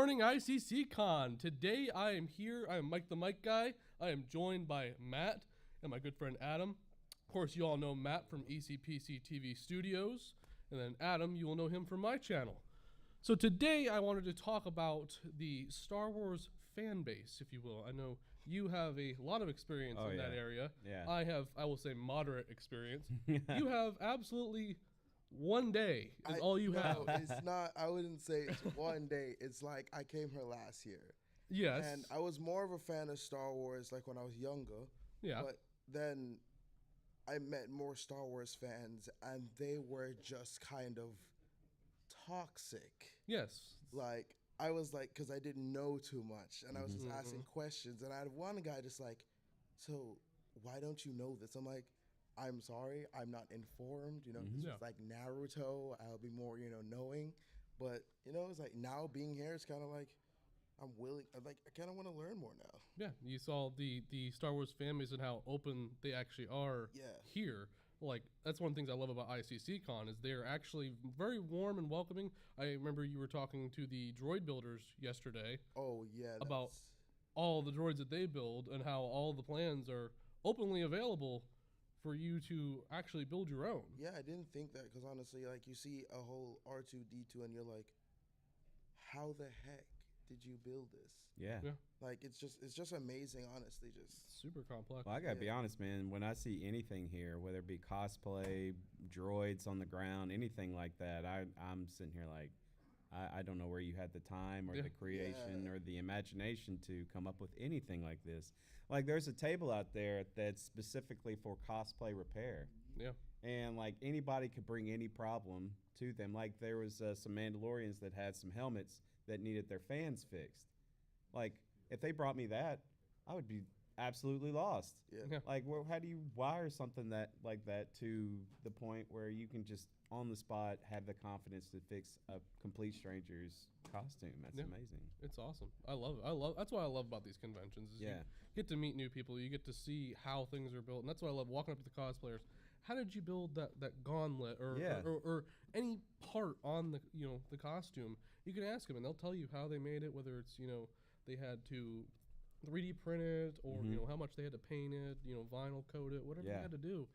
morning, ICCCon. Today I am here. I am Mike the Mike Guy. I am joined by Matt and my good friend Adam. Of course, you all know Matt from ECPC TV Studios. And then Adam, you will know him from my channel. So today I wanted to talk about the Star Wars fan base, if you will. I know you have a lot of experience in that area. Yeah. I will say, moderate experience. You have absolutely one day is all you have. No, it's not. I wouldn't say it's one day. It's like I came here last year. Yes. And I was more of a fan of Star Wars like when I was younger. Yeah. But then I met more Star Wars fans and they were just kind of toxic. Yes. Like, I was like, because I didn't know too much and I was just asking questions. And I had one guy just like, so why don't you know this? I'm like, I'm sorry, I'm not informed. You know, this was like Naruto. I'll be more, knowing. But, it's like now being here, it's kind of like I'm willing. I kind of want to learn more now. Yeah, you saw the Star Wars fan base and how open they actually are here. Like, that's one of the things I love about ICCCon is they're actually very warm and welcoming. I remember you were talking to the droid builders yesterday. Oh, yeah. About all the droids that they build and how all the plans are openly available for you to actually build your own. Yeah, I didn't think that because honestly, like, you see a whole R2-D2 and you're like, how the heck did you build this? Yeah. Like, it's just amazing, honestly. Just super complex. Well, I gotta be honest, man. When I see anything here, whether it be cosplay, droids on the ground, anything like that, I'm sitting here like, I don't know where you had the time or the creation or the imagination to come up with anything like this. Like, there's a table out there that's specifically for cosplay repair. Yeah. And like anybody could bring any problem to them. Like there was some Mandalorians that had some helmets that needed their fans fixed. Like if they brought me that, I would be absolutely lost. Yeah. Like, well, how do you wire something that like that to the point where you can just on the spot have the confidence to fix a complete stranger's costume? That's amazing. It's awesome. I love it. That's what I love about these conventions. Is you get to meet new people. You get to see how things are built, and that's why I love walking up to the cosplayers. How did you build that gauntlet or any part on the the costume? You can ask them, and they'll tell you how they made it. Whether it's they had to 3D print it, or how much they had to paint it, vinyl coat it, whatever they had to do.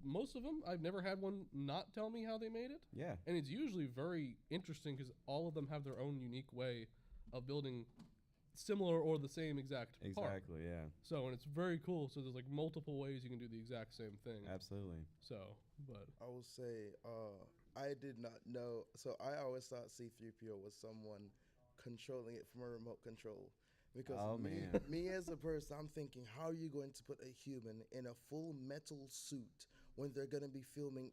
Most of them, I've never had one not tell me how they made it. Yeah. And it's usually very interesting because all of them have their own unique way of building similar or the same exact part. Exactly, yeah. So, and it's very cool. So there's like multiple ways you can do the exact same thing. Absolutely. So, but I will say, I did not know. So I always thought C-3PO was someone controlling it from a remote control. Because me as a person, I'm thinking, how are you going to put a human in a full metal suit when they're going to be filming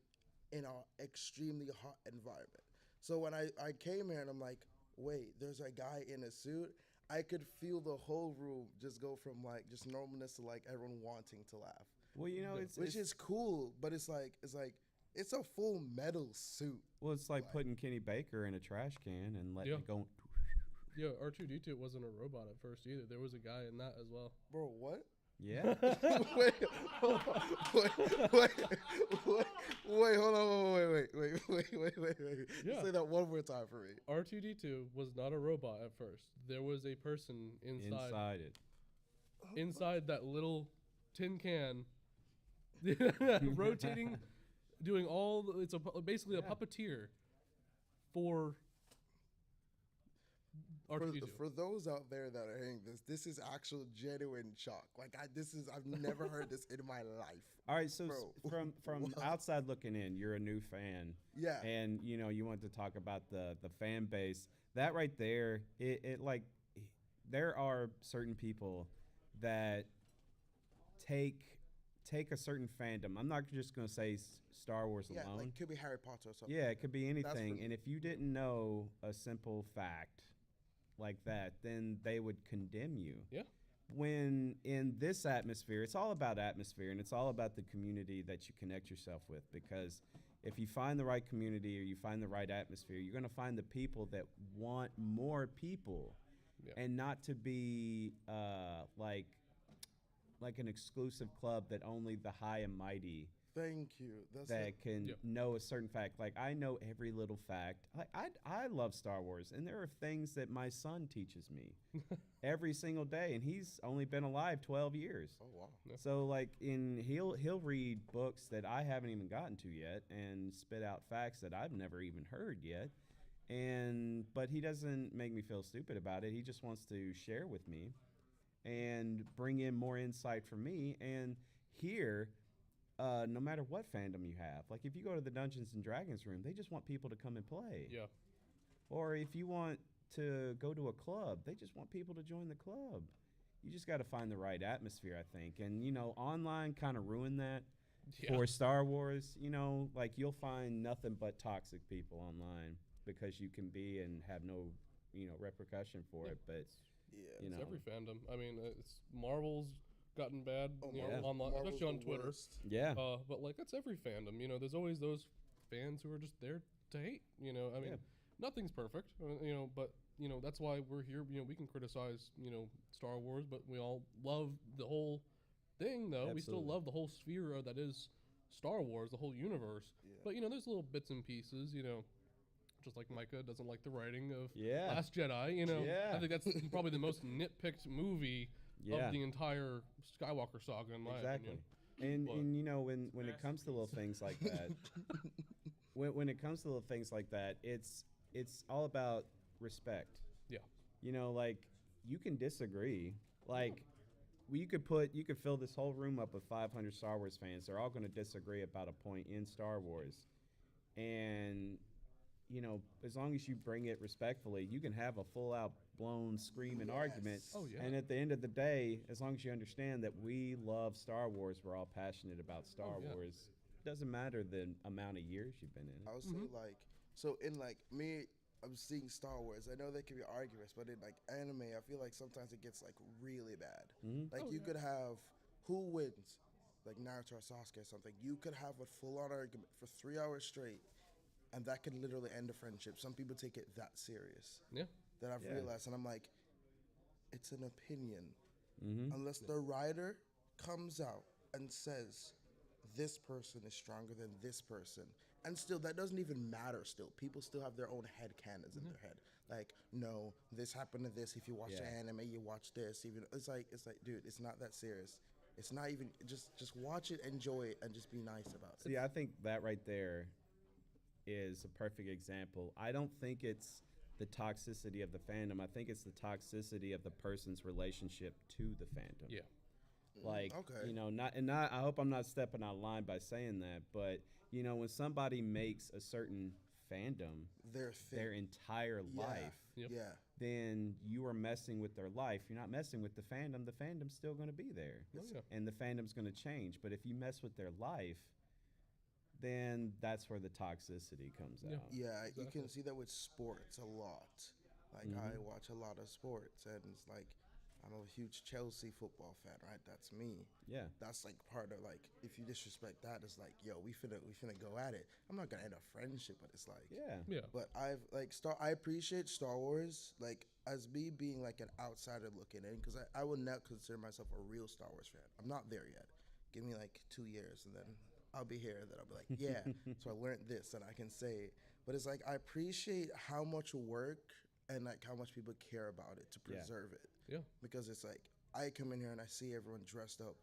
in an extremely hot environment? So when I came here and I'm like, wait, there's a guy in a suit, I could feel the whole room just go from like just normalness to like everyone wanting to laugh. Well, which is cool, but it's a full metal suit. Well, it's like putting Kenny Baker in a trash can and letting it go. Yeah, R2-D2 wasn't a robot at first either. There was a guy in that as well. Bro, what? Yeah. wait, hold on, wait. Yeah. Say that one more time for me. R2-D2 was not a robot at first. There was a person inside it. Inside that little tin can, rotating, doing all. It's basically a puppeteer for R2-D2. For those out there that are hearing this is actual genuine shock. Like I've never heard this in my life. All right, so from outside looking in, you're a new fan. Yeah. And you want to talk about the fan base. That right there, it like there are certain people that take a certain fandom. I'm not just going to say Star Wars alone. Yeah, like it could be Harry Potter or something. Yeah, it could be anything. And if you didn't know a simple fact like that, then they would condemn you. Yeah. When in this atmosphere, it's all about atmosphere, and it's all about the community that you connect yourself with. Because if you find the right community or you find the right atmosphere, you're going to find the people that want more people, and not to be like an exclusive club that only the high and mighty Thank you. That can know a certain fact. Like, I know every little fact. I love Star Wars, and there are things that my son teaches me every single day, and he's only been alive 12 years. Oh, wow. Yeah. So, like, he'll read books that I haven't even gotten to yet and spit out facts that I've never even heard yet. But he doesn't make me feel stupid about it. He just wants to share with me and bring in more insight for me. And here, no matter what fandom you have, like if you go to the Dungeons and Dragons room, they just want people to come and play. Yeah. Or if you want to go to a club, they just want people to join the club. You just got to find the right atmosphere, I think. And, online kind of ruined that for Star Wars. Like you'll find nothing but toxic people online because you can be and have no, repercussion for it. But, it's every fandom. I mean, it's Marvel's gotten bad, online, especially on Twitter. Yeah. But like that's every fandom. There's always those fans who are just there to hate. I mean, nothing's perfect. But that's why we're here. We can criticize Star Wars, but we all love the whole thing, though. Absolutely. We still love the whole sphere that is Star Wars, the whole universe. Yeah. But there's little bits and pieces. Just like Micah doesn't like the writing of Last Jedi. I think that's probably the most nitpicked movie of the entire Skywalker saga, in my opinion. And when it comes to little things like that, when it comes to little things like that, it's all about respect. Yeah. Like you can disagree. Like you could fill this whole room up with 500 Star Wars fans. They're all going to disagree about a point in Star Wars, and as long as you bring it respectfully, you can have a full-out blown screaming argument. Oh, yeah. And at the end of the day, as long as you understand that we love Star Wars, we're all passionate about Star Wars. Doesn't matter the amount of years you've been in it. I would say I'm seeing Star Wars. I know there can be arguments, but in like anime, I feel like sometimes it gets like really bad. Mm-hmm. Like you could have who wins, like Naruto or Sasuke or something. You could have a full-on argument for 3 hours straight. And that can literally end a friendship. Some people take it that serious. Yeah. That I've realized. And I'm like, it's an opinion. Mm-hmm. Unless the writer comes out and says, this person is stronger than this person. And still, that doesn't even matter still. People still have their own head canons in their head. Like, no, this happened to this. If you watch the anime, you watch this. Even it's like, dude, it's not that serious. It's not even, just watch it, enjoy it, and just be nice about it. See, I think that right there is a perfect example. I don't think it's the toxicity of the fandom. I think it's the toxicity of the person's relationship to the fandom. Yeah. Like, I hope I'm not stepping out of line by saying that, but when somebody makes a certain fandom their entire life, then you are messing with their life. You're not messing with the fandom. The fandom's still going to be there. And the fandom's going to change. But if you mess with their life, then that's where the toxicity comes out. Yeah, exactly. You can see that with sports a lot. Like, I watch a lot of sports, and it's like, I'm a huge Chelsea football fan, right? That's me. Yeah. That's like part of like, if you disrespect that, it's like, yo, we finna go at it. I'm not gonna end a friendship, but it's like, yeah. But I appreciate Star Wars, like as me being like an outsider looking in, because I would not consider myself a real Star Wars fan. I'm not there yet. Give me like 2 years, and then I'll be here, and then I'll be like, yeah. So I learned this, and I can say it. But it's like I appreciate how much work and like how much people care about it to preserve it. Yeah. Because it's like I come in here and I see everyone dressed up,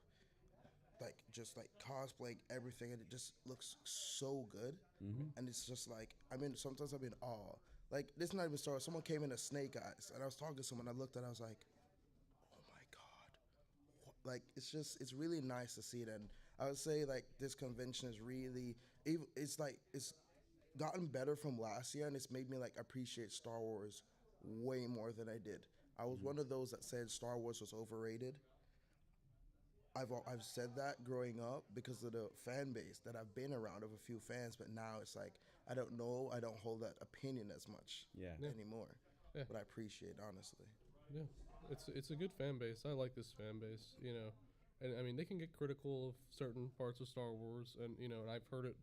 like just like cosplaying everything, and it just looks so good. And it's just like sometimes I'm in awe. Like this is not even Star Wars. Someone came in as Snake Eyes, and I was talking to someone. I looked at it, I was like, oh my god. Like it's really nice to see it. And I would say like this convention is really it's gotten better from last year, and it's made me like appreciate Star Wars way more than I did. I was one of those that said Star Wars was overrated. I've said that growing up because of the fan base that I've been around of a few fans, but now it's like I don't know, I don't hold that opinion as much anymore. Yeah. But I appreciate it, honestly. Yeah. It's a good fan base. I like this fan base, And I mean, they can get critical of certain parts of Star Wars, and and I've heard it,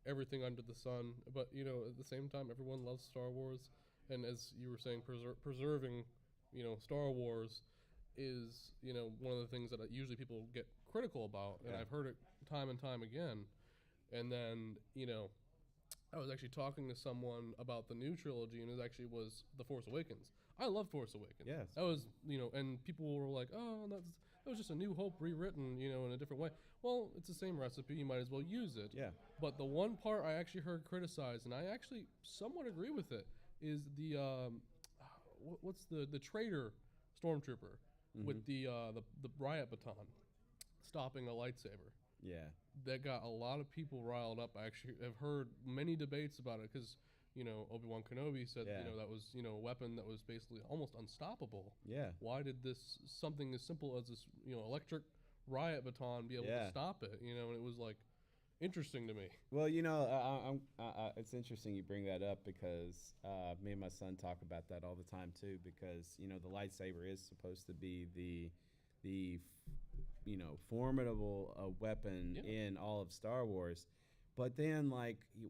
everything under the sun. But at the same time, everyone loves Star Wars, and as you were saying, preserving, Star Wars is one of the things that usually people get critical about, and I've heard it time and time again. And then, I was actually talking to someone about the new trilogy, and it was The Force Awakens. I love Force Awakens. Yes. That was, and people were like, oh, that was just a New Hope rewritten, in a different way. Well, it's the same recipe. You might as well use it. Yeah. But the one part I actually heard criticized, and I actually somewhat agree with it, is the what's the traitor stormtrooper with the riot baton stopping a lightsaber. Yeah. That got a lot of people riled up. I actually have heard many debates about it because, Obi-Wan Kenobi said, that was, a weapon that was basically almost unstoppable. Yeah. Why did something as simple as this, electric riot baton be able to stop it? And it was like interesting to me. Well, it's interesting you bring that up because me and my son talk about that all the time too. Because the lightsaber is supposed to be the formidable weapon in all of Star Wars, but then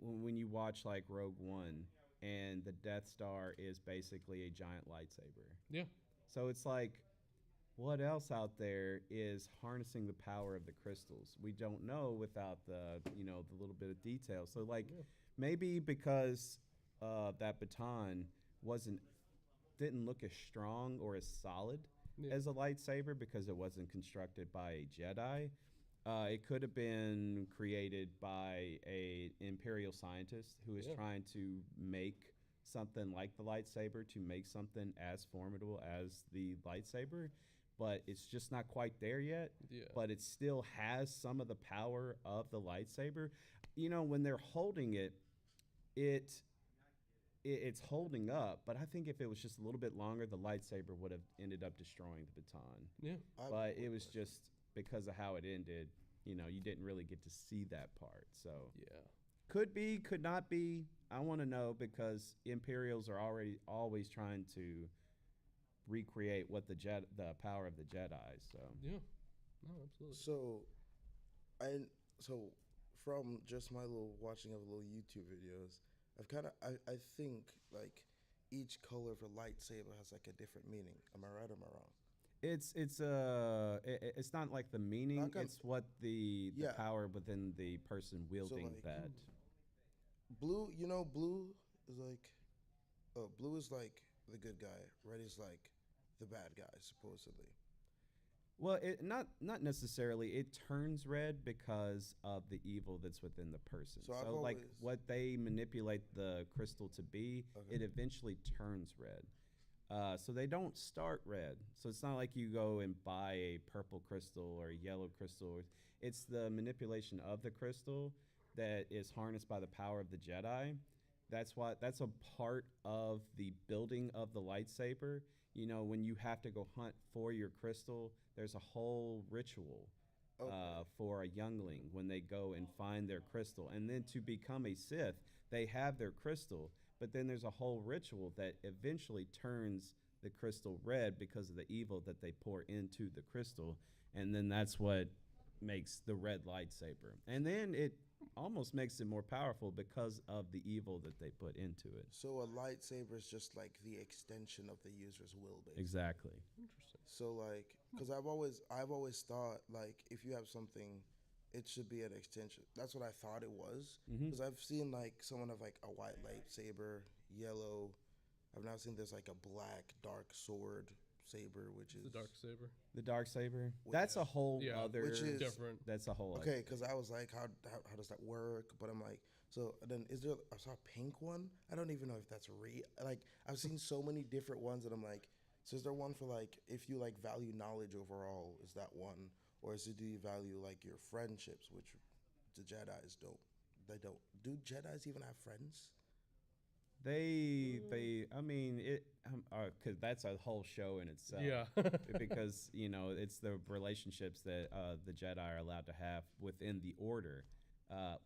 when you watch Rogue One, and the Death Star is basically a giant lightsaber. Yeah. So it's like, what else out there is harnessing the power of the crystals? We don't know without the little bit of detail. So maybe because that baton didn't look as strong or as solid as a lightsaber because it wasn't constructed by a Jedi. It could have been created by a imperial scientist who is trying to make something like the lightsaber, to make something as formidable as the lightsaber, but it's just not quite there yet. Yeah. But it still has some of the power of the lightsaber. When they're holding it, it's holding up, but I think if it was just a little bit longer, the lightsaber would have ended up destroying the baton. Yeah. But it was just because of how it ended, you didn't really get to see that part. So yeah, could be, could not be. I want to know because Imperials are always trying to recreate what the power of the Jedi. So yeah, no, absolutely. So from just my little watching of little YouTube videos, I think each color of a lightsaber has a different meaning. Am I right or am I wrong? It's not like the meaning. It's what the power within the person wielding that. Blue, blue is blue is the good guy. Red is the bad guy, supposedly. Well, not necessarily. It turns red because of the evil that's within the person. So what they manipulate the crystal to be, it eventually turns red. So they don't start red. So it's not like you go and buy a purple crystal or a yellow crystal. It's the manipulation of the crystal that is harnessed by the power of the Jedi. That's a part of the building of the lightsaber. When you have to go hunt for your crystal, there's a whole ritual for a youngling when they go and find their crystal. And then to become a Sith, they have their crystal, but then there's a whole ritual that eventually turns the crystal red because of the evil that they pour into the crystal. And then that's what makes the red lightsaber. And then it almost makes it more powerful because of the evil that they put into it. So a lightsaber is just the extension of the user's will, basically. Exactly. Interesting. So because I've always thought if you have something, it should be an extension. That's what I thought it was. Because I've seen someone have a white lightsaber, yellow. I've now seen there's a black dark sword saber, which is the dark saber. The dark saber. That's a whole other. Which is different. That's a whole. Okay, because I was how does that work? But I'm so then is there? I saw a pink one. I don't even know if that's real. I've seen so many different ones, and I'm so is there one for if you value knowledge overall? Is that one, or is it do you value your friendships, which the Jedi's don't? They don't. Do Jedi's even have friends? I mean, because that's a whole show in itself. Yeah. Because, it's the relationships that the Jedi are allowed to have within the Order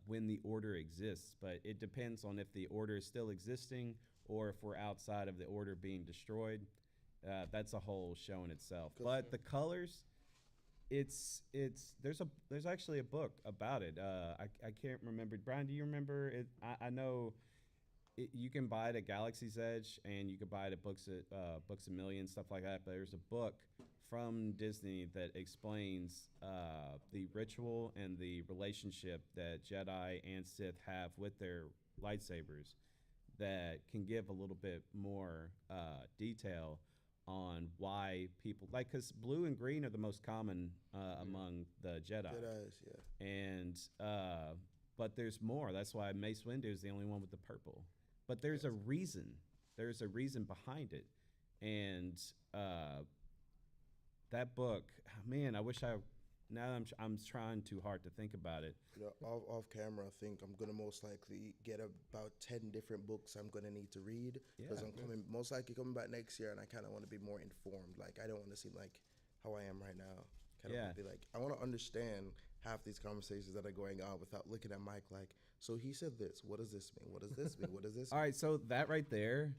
when the Order exists. But it depends on if the Order is still existing or if we're outside of the Order being destroyed. That's a whole show in itself. But the colors, there's actually a book about it. I can't remember. Brian, do you remember it? I know you can buy it at Galaxy's Edge, and you can buy it at Books a Million, stuff like that. But there's a book from Disney that explains the ritual and the relationship that Jedi and Sith have with their lightsabers that can give a little bit more detail on why people like, because blue and green are the most common among the Jedi. Jedis, yeah. And but there's more. That's why Mace Windu is the only one with the purple. But there's a reason. There's a reason behind it. And that book, man, I wish I'm trying too hard to think about it. You know, off camera, I think I'm gonna most likely get about 10 different books I'm gonna need to read because I'm most likely coming back next year, and I kind of want to be more informed. Like, I don't want to seem like how I am right now. Kind of be like, I want to understand half these conversations that are going on without looking at Mike like, so he said this. What does this mean? What does this mean? What does this? All right, so that right there,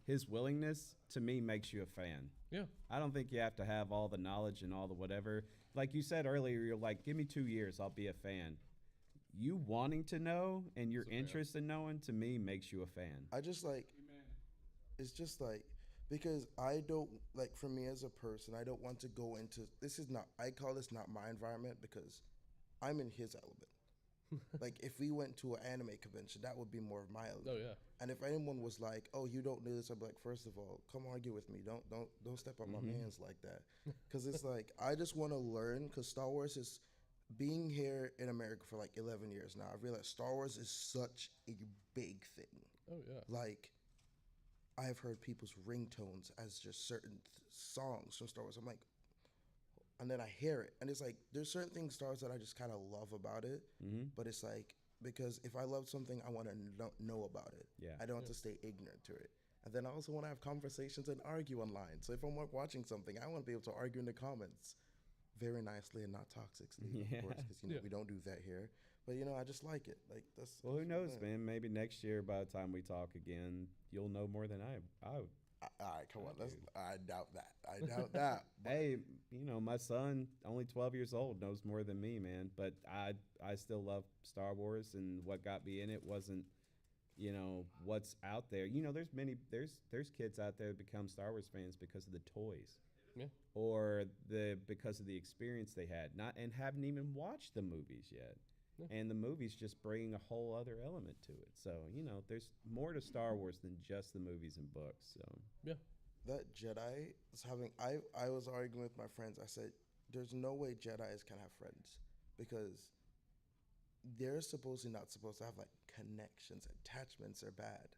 his willingness to me makes you a fan. Yeah. I don't think you have to have all the knowledge and all the whatever. Like you said earlier, you're like, give me 2 years, I'll be a fan. You wanting to know and your interest in knowing, to me, makes you a fan. I just like, it's just like, because I don't, like, for me as a person, I don't want to go into, I call this not my environment because I'm in his element. Like, if we went to an anime convention, that would be more of my element. Oh, yeah. And if anyone was like, oh, you don't do this, I'd be like, first of all, come argue with me. Don't step on my hands like that. Because it's like, I just want to learn, because Star Wars is, being here in America for like 11 years now, I've realized Star Wars is such a big thing. Oh, yeah. Like, I've heard people's ringtones as just certain songs from Star Wars. I'm like, and then I hear it, and it's like, there's certain things Star Wars that I just kind of love about it, but it's like, because if I love something, I want to know about it. Yeah. I don't want to stay ignorant to it. And then I also want to have conversations and argue online. So if I'm watching something, I want to be able to argue in the comments very nicely and not toxically, of course, because we don't do that here. But I just like it. Like, that's. Well, who knows, man? Maybe next year, by the time we talk again, you'll know more than I. All right, come on. I doubt that. Hey, my son, only 12 years old, knows more than me, man. But I still love Star Wars, and what got me in it wasn't, what's out there. There's kids out there that become Star Wars fans because of the toys. Yeah. Or because of the experience they had, and haven't even watched the movies yet. Yeah. And the movies just bring a whole other element to it. So, there's more to Star Wars than just the movies and books. So yeah. That Jedi is having, I was arguing with my friends. I said, there's no way Jedis can have friends because they're supposedly not supposed to have like connections. Attachments are bad.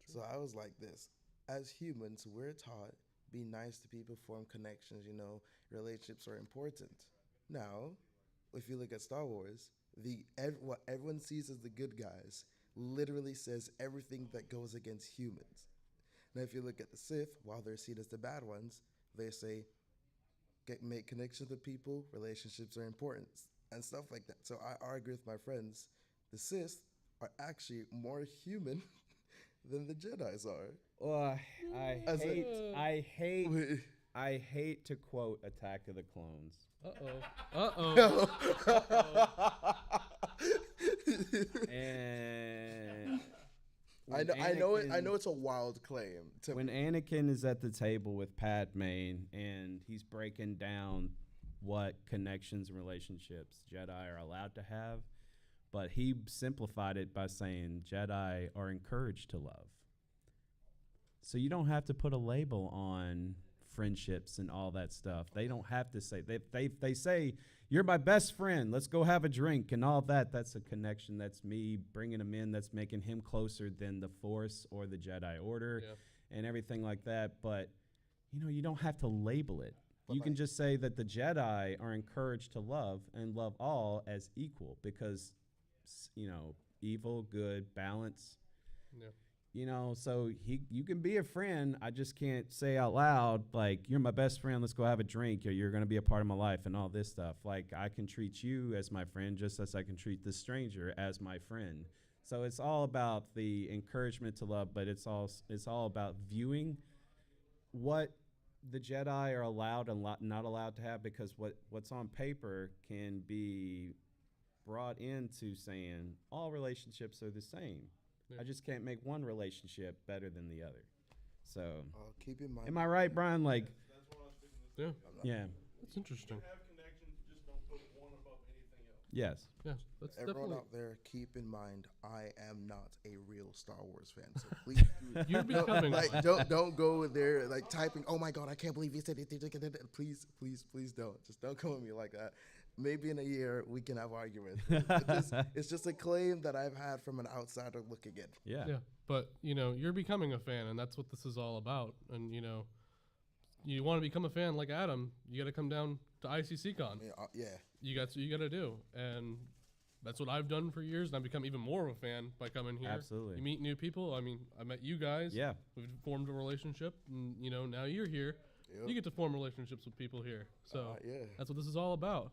True. So I was like this. As humans, we're taught, be nice to people, form connections, relationships are important. Now, if you look at Star Wars, what everyone sees as the good guys literally says everything that goes against humans. Now, if you look at the Sith, while they're seen as the bad ones, they say, make connections with people, relationships are important, and stuff like that. So I argue with my friends, the Sith are actually more human than the Jedis are. Well, I hate to quote Attack of the Clones. And I know it's a wild claim. When Anakin is at the table with Padme and he's breaking down what connections and relationships Jedi are allowed to have, but he simplified it by saying Jedi are encouraged to love. So you don't have to put a label on friendships and all that stuff. They don't have to say, they say, you're my best friend, let's go have a drink and all that. That's a connection. That's me bringing him in. That's making him closer than the Force or the Jedi Order and everything like that. But, you don't have to label it. But you can just say that the Jedi are encouraged to love and love all as equal because, evil, good, balance. Yeah. So you can be a friend. I just can't say out loud, like, you're my best friend, let's go have a drink, or you're going to be a part of my life and all this stuff. Like, I can treat you as my friend just as I can treat this stranger as my friend. So it's all about the encouragement to love, but it's all about viewing what the Jedi are allowed and not allowed to have, because what's on paper can be brought into saying all relationships are the same. I just can't make one relationship better than the other. So keep in mind. Am I right, Brian? Like, that's what I was thinking. Yeah. That's interesting. Yes. That's everyone definitely. out there, keep in mind, I am not a real Star Wars fan, so please You're becoming don't go there like typing. Oh my God, I can't believe you said it. Please don't. Just don't come at me like that. Maybe in a year we can have arguments. It's just a claim that I've had from an outsider looking in. Yeah. But you're becoming a fan, and that's what this is all about. And you want to become a fan like Adam, you got to come down to ICCCon. Yeah. You got to do, and that's what I've done for years, and I've become even more of a fan by coming here. Absolutely. You meet new people. I mean, I met you guys. Yeah. We've formed a relationship, and now you're here. Yep. You get to form relationships with people here. So that's what this is all about.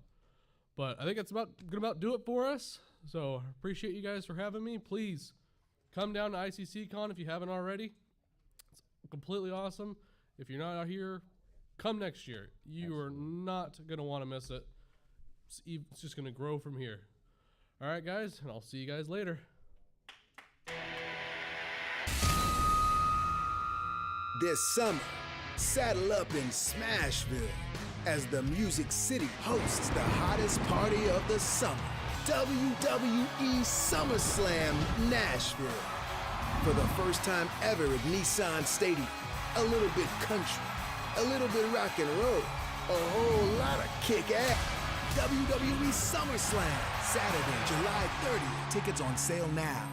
But I think that's gonna do it for us. So I appreciate you guys for having me. Please come down to ICCCon if you haven't already. It's completely awesome. If you're not out here, come next year. You are not gonna want to miss it. It's just gonna grow from here. All right, guys, and I'll see you guys later. This summer, saddle up in Smashville as the Music City hosts the hottest party of the summer, WWE SummerSlam Nashville. For the first time ever at Nissan Stadium, a little bit country, a little bit rock and roll, a whole lot of kick-ass. WWE SummerSlam, Saturday, July 30th. Tickets on sale now.